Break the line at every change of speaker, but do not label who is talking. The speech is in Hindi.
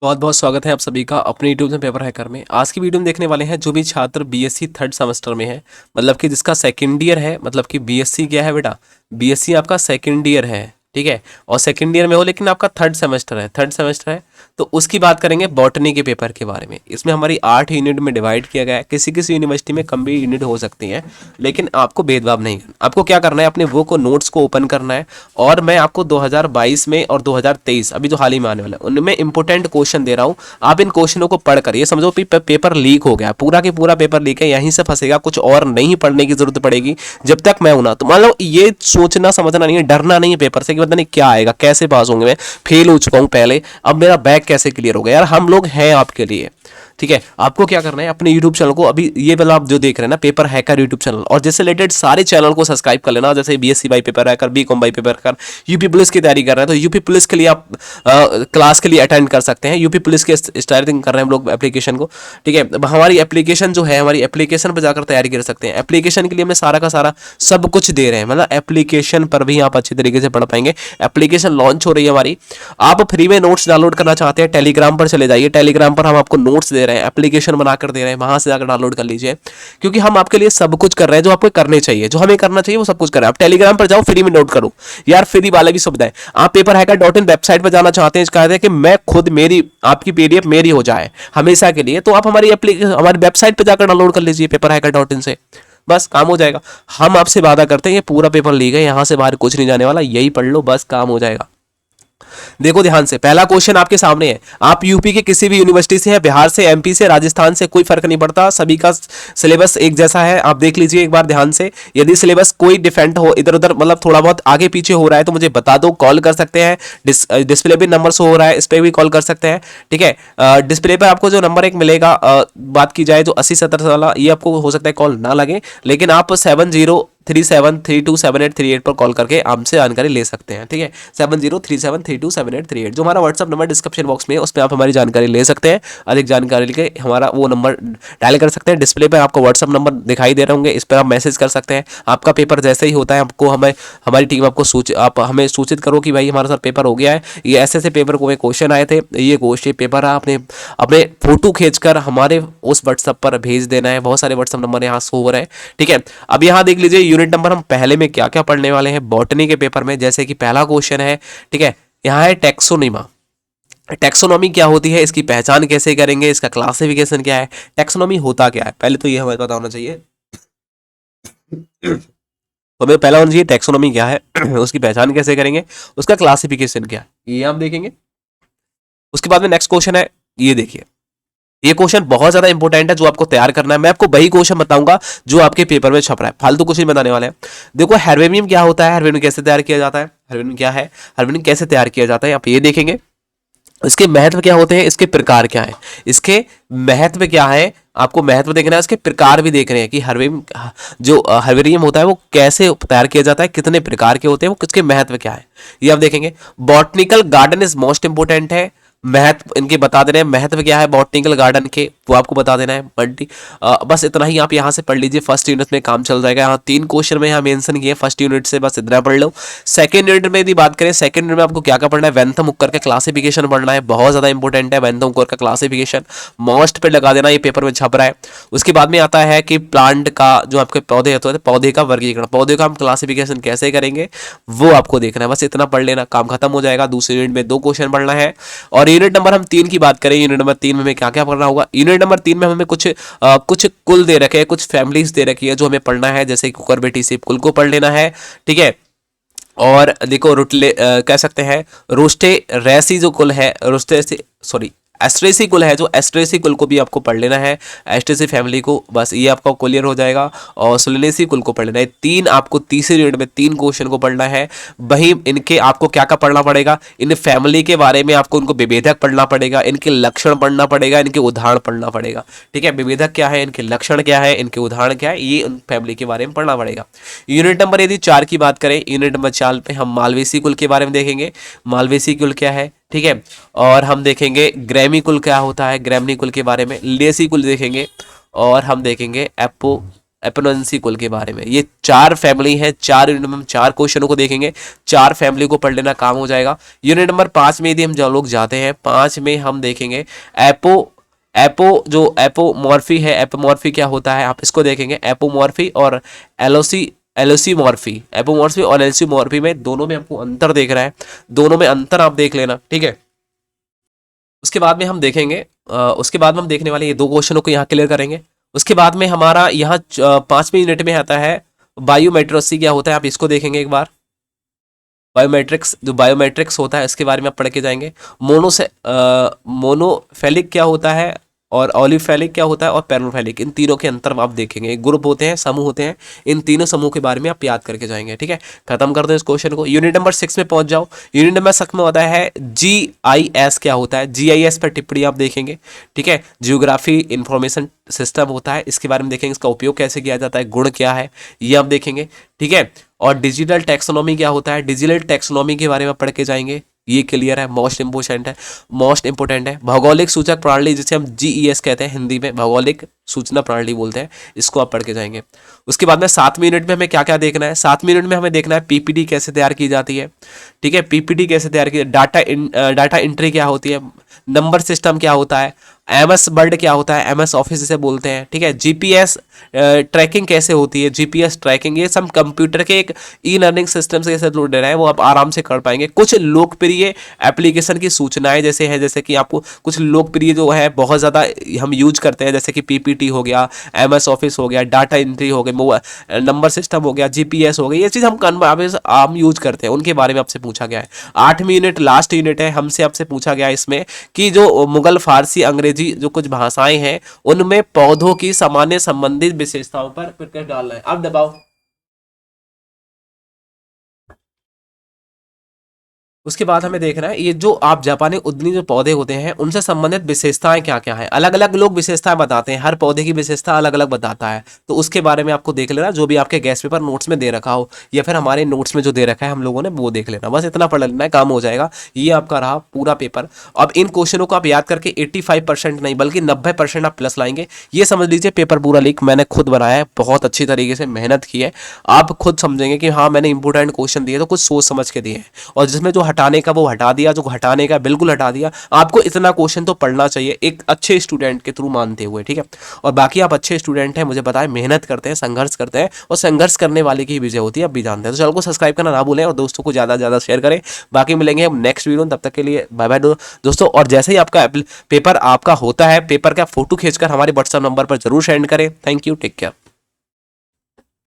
बहुत बहुत स्वागत है आप सभी का अपने यूट्यूब में पेपर हैकर में। आज की वीडियो में देखने वाले हैं जो भी छात्र बीएससी थर्ड सेमेस्टर में है, मतलब कि जिसका सेकंड ईयर है, मतलब कि बीएससी क्या है बेटा, बीएससी आपका सेकंड ईयर है, ठीक है। और सेकंड ईयर में हो लेकिन आपका थर्ड सेमेस्टर है तो उसकी बात करेंगे बॉटनी के पेपर के बारे में। इसमें हमारी 8 यूनिट में डिवाइड किया गया है। किसी किसी यूनिवर्सिटी में कम भी यूनिट हो सकती हैं, लेकिन आपको भेदभाव नहीं करना। आपको क्या करना है, अपने वो को नोट्स को ओपन करना है और मैं आपको 2022 में और 2023 अभी जो हाल ही में आने वाला है उनमें इंपॉर्टेंट क्वेश्चन दे रहा हूँ। आप इन क्वेश्चनों को पढ़कर ये समझो कि पेपर लीक हो गया, पूरा के पूरा पेपर लीक है, यहीं से फंसेगा, कुछ और नहीं पढ़ने की जरूरत पड़ेगी जब तक मैं हूं ना। तो मान लो ये सोचना समझना नहीं है, डरना नहीं है पेपर से कि पता नहीं क्या आएगा, कैसे पास होंगे, मैं फेल हो चुका हूं पहले, अब मेरा बैक कैसे क्लियर होगा। यार हम लोग हैं आपके लिए, ठीक है। आपको क्या करना है, अपने YouTube चैनल को अभी ये वाला आप जो देख रहे हैं ना पेपर हैकर YouTube चैनल, और जिससे रिलेटेड सारे चैनल को सब्सक्राइब कर लेना। जैसे BSc by paper hacker, BCom by paper hacker, UP police की तैयारी कर रहे हैं तो यूपी पुलिस के लिए आप क्लास के लिए अटेंड कर सकते हैं। यूपी पुलिस के स्टार्टिंग कर रहे हैं हम लोग एप्लीकेशन को, ठीक है। हमारी एप्लीकेशन जो है, हमारी एप्लीकेशन पर जाकर तैयारी कर सकते हैं। एप्लीकेशन के लिए हमें सारा का सारा सब कुछ दे रहे हैं, मतलब एप्लीकेशन पर भी आप अच्छी तरीके से पढ़ पाएंगे। एप्लीकेशन लॉन्च हो रही है हमारी। आप फ्री में नोट्स डाउनलोड करना चाहते हैं, टेलीग्राम पर चले जाइए। टेलीग्राम पर हम आपको नोट्स दे रहे हैं, एप्लीकेशन बनाकर दे रहे हैं, वहां से जाकर डाउनलोड कर लीजिए। क्योंकि हम आपके लिए सब कुछ कर रहे हैं जो आपको करने चाहिए, जो हमें करना चाहिए वो सब कुछ कर रहे हैं। आप टेलीग्राम पर जाओ, फ्री में नोट करो यार, फ्री वाले भी सुविधा है। आप पेपर हैकर .in वेबसाइट पर जाना चाहते हैं, कहते हैं कि मैं खुद मेरी आपकी पीडीएफ मेरी हो जाए हमेशा के लिए, तो आप हमारी वेबसाइट पर जाकर डाउनलोड कर लीजिए पेपर हैकर .in से, बस काम हो जाएगा। हम आपसे वादा करते हैं ये पूरा पेपर लीक है, यहां से बाहर कुछ नहीं जाने वाला, यही पढ़ लो बस काम हो जाएगा। देखो ध्यान से, पहला क्वेश्चन आपके सामने है। आप यूपी के किसी भी यूनिवर्सिटी से हैं, बिहार से, एमपी से, राजस्थान से, कोई फर्क नहीं पड़ता, सभी का सिलेबस एक जैसा है। आप देख लीजिए एक बार ध्यान से। यदि सिलेबस कोई डिफरेंट हो, इधर उधर मतलब थोड़ा बहुत आगे पीछे हो रहा है तो मुझे बता दो, कॉल कर सकते हैं। डिस्प्ले पे नंबर शो हो रहा है, इस पर भी कॉल कर सकते हैं, ठीक है। डिस्प्ले पर आपको जो नंबर एक मिलेगा, बात की जाए जो 80-70 वाला, ये आपको हो सकता है कॉल ना लगे, लेकिन आप 7037327838 पर कॉल करके हमसे जानकारी ले सकते हैं, ठीक है। 7037327838 जो हमारा व्हाट्सअप नंबर डिस्क्रिप्शन बॉक्स में है, उस पर आप हमारी जानकारी ले सकते हैं। अधिक जानकारी के हमारा वो नंबर डायल कर सकते हैं। डिस्प्ले पर आपको व्हाट्सअप नंबर दिखाई दे रहे होंगे, इस पर आप मैसेज कर सकते हैं। आपका पेपर जैसे ही होता है आपको हमारी टीम आपको आप हमें सूचित करो कि भाई हमारे साथ पेपर हो गया है, ये ऐसे ऐसे पेपर को क्वेश्चन आए थे, ये क्वेश्चन पेपर आपने अपने फोटो खींचकर हमारे उस व्हाट्सअप पर भेज देना है। बहुत सारे व्हाट्सअप नंबर यहाँ शो हो रहे हैं, ठीक है। अब यहाँ देख लीजिए यूनिट नंबर हम पहले में क्या क्या पढ़ने वाले हैं बॉटनी के पेपर में। जैसे कि पहला क्वेश्चन है, ठीक है, यहाँ है टैक्सोनिमा। टैक्सोनॉमी क्या होती है, इसकी पहचान कैसे करेंगे, इसका क्लासिफिकेशन क्या है, टैक्सोनॉमी होता क्या है, पहले तो ये हमें पता होना चाहिए। तो हमें पहला होना चाहिए टैक्सोनॉमी क्या है, उसकी पहचान कैसे करेंगे, उसका क्लासिफिकेशन क्या है, ये आप देखेंगे। उसके बाद में नेक्स्ट क्वेश्चन है, ये देखिए, ये क्वेश्चन बहुत ज्यादा इंपॉर्टेंट है जो आपको तैयार करना है। मैं आपको वही क्वेश्चन बताऊंगा जो आपके पेपर में छप रहा है, फालतू कुछ नहीं बताने वाले हैं। देखो हार्वेनियम क्या होता है, हार्वेनियम कैसे तैयार किया जाता है, हार्वेनियम क्या है, हार्वेनियम कैसे तैयार किया जाता है, आप ये देखेंगे। इसके महत्व क्या होते हैं, इसके प्रकार क्या है, इसके महत्व क्या है, आपको महत्व देखना है, इसके प्रकार भी देख रहे हैं कि हार्वेनियम जो हार्वेनियम होता है वो कैसे तैयार किया जाता है, कितने प्रकार के होते हैं, वो किसके महत्व क्या है, ये आप देखेंगे। Botanical garden is most important है, महत्व इनके बता दे रहे हैं, महत्व क्या है बॉटनिकल गार्डन के वो आपको बता देना है। बस इतना ही आप यहाँ से पढ़ लीजिए, फर्स्ट यूनिट में काम चल जाएगा। यहाँ 3 क्वेश्चन में यहाँ मेंशन किए फर्स्ट यूनिट से, बस इतना पढ़ लो। सेकंड यूनिट में यदि बात करें, सेकंड यूनिट में आपको क्या क्या पढ़ना है, वेंथम उक्कर का क्लासिफिकेशन पढ़ना है, बहुत ज्यादा इंपॉर्टेंट है वेंथम उक्कर का क्लासिफिकेशन, मोस्ट पे लगा देना, ये पेपर में छप रहा है। उसके बाद में आता है कि प्लांट का जो आपके पौधे होते हैं, पौधे का वर्गीकरण, पौधे का हम क्लासिफिकेशन कैसे करेंगे वो आपको देखना है, बस इतना पढ़ लेना, काम खत्म हो जाएगा। दूसरे यूनिट में 2 क्वेश्चन पढ़ना है। और यूनिट नंबर हम 3 की बात करें, यूनिट नंबर 3 में हमें क्या क्या पढ़ना होगा। यूनिट नंबर 3 में हमें कुछ कुल दे रखे हैं, कुछ फैमिलीज दे रखी है जो हमें पढ़ना है, जैसे कुकर बेटी सिप कुल को पढ़ लेना है, ठीक है। और देखो रुटले कह सकते हैं रोस्टे रेसी जो कुल है, रोस्टे सॉरी एस्ट्रेसी कुल है, जो एस्ट्रेसी कुल को भी आपको पढ़ लेना है, एस्ट्रेसी फैमिली को, बस ये आपका क्लियर हो जाएगा। और सोलेनेसी कुल को पढ़ लेना है। 3 आपको तीसरे यूनिट में 3 क्वेश्चन को पढ़ना है। वही इनके आपको क्या क्या पढ़ना पड़ेगा, इन फैमिली के बारे में आपको उनको विभेदक पढ़ना पड़ेगा, इनके लक्षण पढ़ना पड़ेगा, इनके उदाहरण पढ़ना पड़ेगा, ठीक है। विभेदक क्या है, इनके लक्षण क्या है, इनके उदाहरण क्या है, ये उन फैमिली के बारे में पढ़ना पड़ेगा। यूनिट नंबर यदि 4 की बात करें, यूनिट नंबर 4 पे हम मालवेसी कुल के बारे में देखेंगे, मालवेसी कुल क्या है, ठीक है। और हम देखेंगे ग्रैमी कुल क्या होता है, ग्रैमनी कुल के बारे में, लेसी कुल देखेंगे। और हम देखेंगे एपोनेंसी कुल के बारे में। ये 4 फैमिली है, 4 यूनिट में हम 4 क्वेश्चनों को देखेंगे, 4 फैमिली को पढ़ लेना काम हो जाएगा। यूनिट नंबर 5 में यदि हम जो लोग जाते हैं, 5 में हम देखेंगे एपोमॉर्फी है। एपोमॉर्फी क्या होता है आप इसको देखेंगे। एपोमॉर्फी और एलोसीमॉर्फी, एपोमॉर्फी और एलोसीमॉर्फी में दोनों में हमको अंतर देख रहा है, दोनों में अंतर आप देख लेना, ठीक है। उसके बाद में हम देखेंगे, उसके बाद में हम देखने वाले ये 2 क्वेश्चनों को यहाँ क्लियर करेंगे। उसके बाद में हमारा यहाँ 5वें यूनिट में आता है बायोमेट्रिक्स क्या होता है, आप इसको देखेंगे एक बार। बायोमेट्रिक्स, जो बायोमेट्रिक्स होता है इसके बारे में आप पढ़ के जाएंगे। मोनोफेलिक क्या होता है और ऑलिफेलिक क्या होता है और पैराफेलिक, इन तीनों के अंतर आप देखेंगे। एक ग्रुप होते हैं, समूह होते हैं, इन तीनों समूह के बारे में आप याद करके जाएंगे, ठीक है। खत्म कर दो इस क्वेश्चन को। यूनिट नंबर 6 में पहुंच जाओ। यूनिट नंबर 6 में होता है GIS क्या होता है। GIS पर टिप्पणी आप देखेंगे, ठीक है। जियोग्राफी इंफॉर्मेशन सिस्टम होता है, इसके बारे में देखेंगे, इसका उपयोग कैसे किया जाता है, गुण क्या है, ये आप देखेंगे, ठीक है। और डिजिटल टैक्सोनॉमी क्या होता है, डिजिटल टैक्सोनॉमी के बारे में पढ़ के जाएंगे, ये क्लियर है, मोस्ट इंपोर्टेंट है। भौगोलिक सूचक प्रणाली जिसे हम GES कहते हैं, हिंदी में भौगोलिक सूचना प्रणाली बोलते हैं, इसको आप पढ़ के जाएंगे। उसके बाद में 7वें यूनिट में हमें क्या क्या देखना है। 7वें यूनिट में हमें देखना है PPT कैसे तैयार की जाती है, ठीक है। PPT कैसे तैयार की, डाटा एंट्री क्या होती है, नंबर सिस्टम क्या होता है, MS वर्ड क्या होता है, MS ऑफिस जिसे बोलते हैं, ठीक है। GPS ट्रैकिंग कैसे होती है, GPS ट्रैकिंग, ये सब कंप्यूटर के एक E-लर्निंग सिस्टम से कैसे जुड़े रहे हैं, वो आप आराम से कर पाएंगे। कुछ लोकप्रिय एप्लीकेशन की सूचनाएं जैसे है, जैसे कि आपको कुछ लोकप्रिय जो है बहुत ज़्यादा हम यूज करते हैं, जैसे कि PPT हो गया, MS ऑफिस हो गया, डाटा एंट्री हो गया, नंबर सिस्टम हो गया, GPS हो गया, ये चीज़ हम यूज करते हैं, उनके बारे में आपसे पूछा गया है। 8वीं यूनिट लास्ट यूनिट है, हमसे आपसे पूछा गया है इसमें कि जो मुगल, फारसी, अंग्रेजी जो कुछ भाषाएं हैं उनमें पौधों की सामान्य संबंधित विशेषताओं पर प्रकाश डालना है। अब दबाओ। उसके बाद हमें देखना है ये जो आप जापानी उद्यानी जो पौधे होते हैं उनसे संबंधित विशेषताएं क्या क्या है। अलग अलग लोग विशेषताएं बताते हैं, हर पौधे की विशेषता अलग अलग बताता है, तो उसके बारे में आपको देख लेना, जो भी आपके गेस्ट पेपर नोट्स में दे रखा हो या फिर हमारे नोट्स में जो दे रखा है हम लोगों ने, वो देख लेना। बस इतना पढ़ लेना है, काम हो जाएगा। ये आपका रहा पूरा पेपर। अब इन क्वेश्चनों को आप याद करके 85% नहीं बल्कि 90% आप प्लस लाएंगे। ये समझ लीजिए पेपर पूरा लीक मैंने खुद बनाया है, बहुत अच्छी तरीके से मेहनत की है। आप खुद समझेंगे कि हाँ मैंने इंपॉर्टेंट क्वेश्चन दिए तो कुछ सोच समझ के दिए हैं, और जिसमें जो हटाने का वो हटा दिया, जो हटाने का बिल्कुल हटा दिया। आपको इतना क्वेश्चन तो पढ़ना चाहिए एक अच्छे स्टूडेंट के थ्रू मानते हुए, ठीक है। और बाकी आप अच्छे स्टूडेंट हैं, मुझे पता है, मेहनत करते हैं, संघर्ष करते हैं, और संघर्ष करने वाले की विजय होती है, अब भी जानते हैं। तो चैनल को सब्सक्राइब करना ना भूलें और दोस्तों को ज़्यादा से ज़्यादा शेयर करें। बाकी मिलेंगे हम नेक्स्ट वीडियो, तब तक के लिए बाय बाय दोस्तों। और जैसे ही आपका पेपर आपका होता है, पेपर का फोटो खींचकर हमारे व्हाट्सएप नंबर पर जरूर सेंड करें। Thank you, take care.